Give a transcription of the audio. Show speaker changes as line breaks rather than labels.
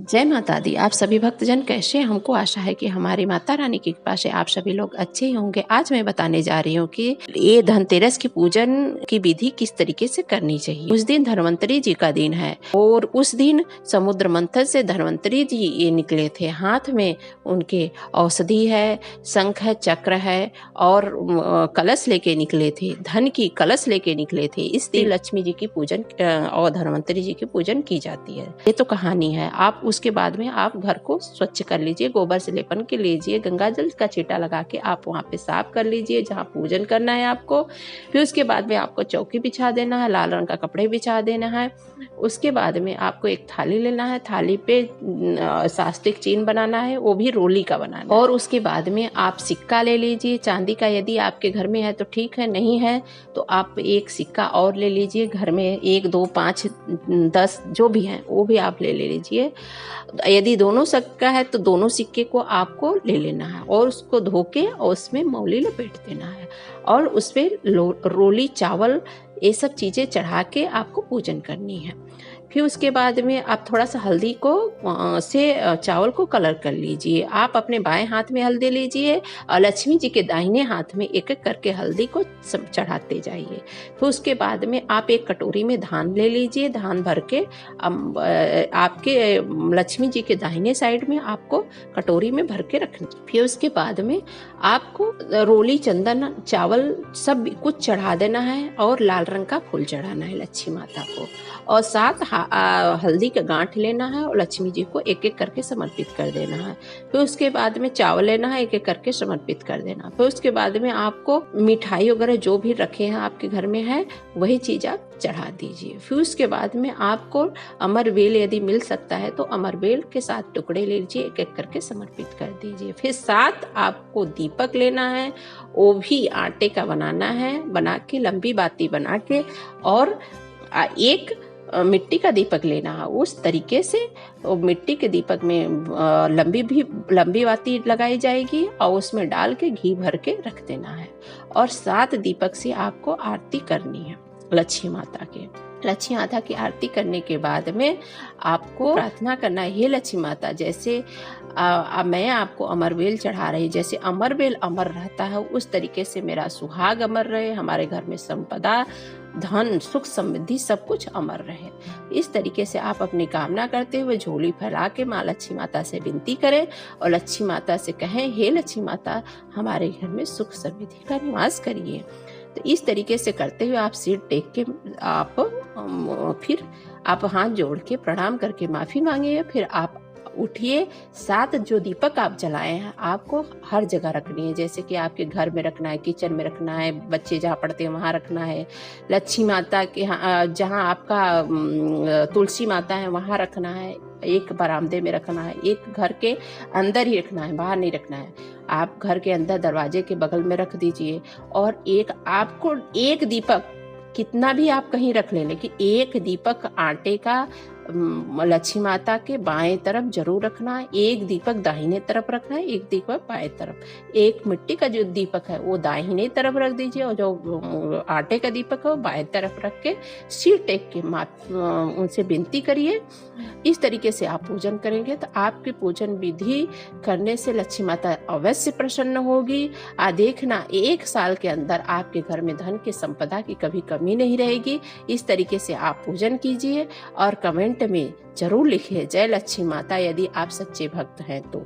जय माता दी। आप सभी भक्तजन कैसे हैं? हमको आशा है कि हमारी माता रानी की कृपा से आप सभी लोग अच्छे ही होंगे। आज मैं बताने जा रही हूँ कि ये धनतेरस की पूजन की विधि किस तरीके से करनी चाहिए। उस दिन धन्वंतरी जी का दिन है और उस दिन समुद्र मंथन से धन्वंतरी जी ये निकले थे। हाथ में उनके औषधि है, शंख है, चक्र है और कलश लेके निकले थे। धन की कलश लेके निकले थे। इस दिन लक्ष्मी जी की पूजन और धन्वंतरी जी की पूजन की जाती है। ये तो कहानी है। आप उसके बाद में आप घर को स्वच्छ कर लीजिए, गोबर से लेपन के लीजिए, गंगा जल का छींटा लगा के आप वहाँ पे साफ कर लीजिए जहाँ पूजन करना है आपको। फिर उसके बाद में आपको चौकी बिछा देना है, लाल रंग का कपड़े बिछा देना है। उसके बाद में आपको एक थाली लेना है, थाली पे सास्तिक चिन्ह बनाना है, वो भी रोली का बनाना है। और उसके बाद में आप सिक्का ले लीजिए चांदी का, यदि आपके घर में है तो ठीक है, नहीं है तो आप एक सिक्का और ले लीजिए। घर में 1, 2, 5, 10 जो भी है वो भी आप ले लीजिए। यदि दोनों सिक्का है तो दोनों सिक्के को आपको ले लेना है और उसको धो के और उसमें मौली लपेट देना है और उस पर रोली चावल ये सब चीज़ें चढ़ा के आपको पूजन करनी है। फिर उसके बाद में आप थोड़ा सा हल्दी को से चावल को कलर कर लीजिए। आप अपने बाएं हाथ में हल्दी लीजिए और लक्ष्मी जी के दाहिने हाथ में एक एक करके हल्दी को चढ़ाते जाइए। फिर उसके बाद में आप एक कटोरी में धान ले लीजिए। धान भर के आपके लक्ष्मी जी के दाहिने साइड में आपको कटोरी में भर के रखना। फिर उसके बाद में आपको रोली, चंदन, चावल सब कुछ चढ़ा देना है और लाल रंग का फूल चढ़ाना है लक्ष्मी माता को और साथ हल्दी का गांठ लेना है और लक्ष्मी जी को एक एक करके समर्पित कर देना है। फिर उसके बाद में चावल लेना है, एक एक करके समर्पित कर देना। फिर उसके बाद में आपको मिठाई वगैरह जो भी रखे हैं आपके घर में है वही चीज आप चढ़ा दीजिए। फिर उसके बाद में आपको अमरवेल यदि मिल सकता है तो अमरवेल के 7 टुकड़े ले लीजिए, एक एक करके समर्पित कर दीजिए। फिर 7 आपको दीपक लेना है, वो भी आटे का बनाना है, बना के लंबी बाती बना के और एक मिट्टी का दीपक लेना है। उस तरीके से मिट्टी के दीपक में लंबी बाती लगाई जाएगी और उसमें डाल के घी भर के रख देना है और 7 दीपक से आपको आरती करनी है लक्ष्मी माता के। लक्ष्मी माता की आरती करने के बाद में आपको प्रार्थना करना है, हे लक्ष्मी माता, जैसे मैं आपको अमरवेल चढ़ा रही, जैसे अमरवेल अमर रहता है उस तरीके से मेरा सुहाग अमर रहे, हमारे घर में संपदा, धन, सुख, समृद्धि सब कुछ अमर रहे। इस तरीके से आप अपनी कामना करते हुए झोली फैला के माँ लक्ष्मी माता से विनती करें और लक्ष्मी माता से कहें, हे लक्ष्मी माता, हमारे घर में सुख समृद्धि का निवास करिए। तो इस तरीके से करते हुए आप सिर टेक के फिर आप हाथ जोड़ के प्रणाम करके माफी मांगिए। फिर आप उठिए। 7 जो दीपक आप जलाए हैं आपको हर जगह रखनी है, जैसे कि आपके घर में रखना है, किचन में रखना है, बच्चे जहाँ पढ़ते हैं वहाँ रखना है, लक्ष्मी माता के जहाँ आपका तुलसी माता है वहाँ रखना है, एक बरामदे में रखना है, एक घर के अंदर ही रखना है, बाहर नहीं रखना है। आप घर के अंदर दरवाजे के बगल में रख दीजिए और आपको एक दीपक कितना भी आप कहीं रख लें, लेकिन एक दीपक आटे का लक्ष्मी माता के बाएं तरफ जरूर रखना है, एक दीपक दाहिने तरफ रखना है, एक दीपक बाएं तरफ। एक मिट्टी का जो दीपक है वो दाहिने तरफ रख दीजिए और जो आटे का दीपक है वो बाएं तरफ रख के सिर टेक के उनसे विनती करिए। इस तरीके से आप पूजन करेंगे तो आपकी पूजन विधि करने से लक्ष्मी माता अवश्य प्रसन्न होगी। देखना 1 साल के अंदर आपके घर में धन की संपदा की कभी कमी नहीं रहेगी। इस तरीके से आप पूजन कीजिए और कमेंट में जरूर लिखिए जय लक्ष्मी माता यदि आप सच्चे भक्त हैं तो।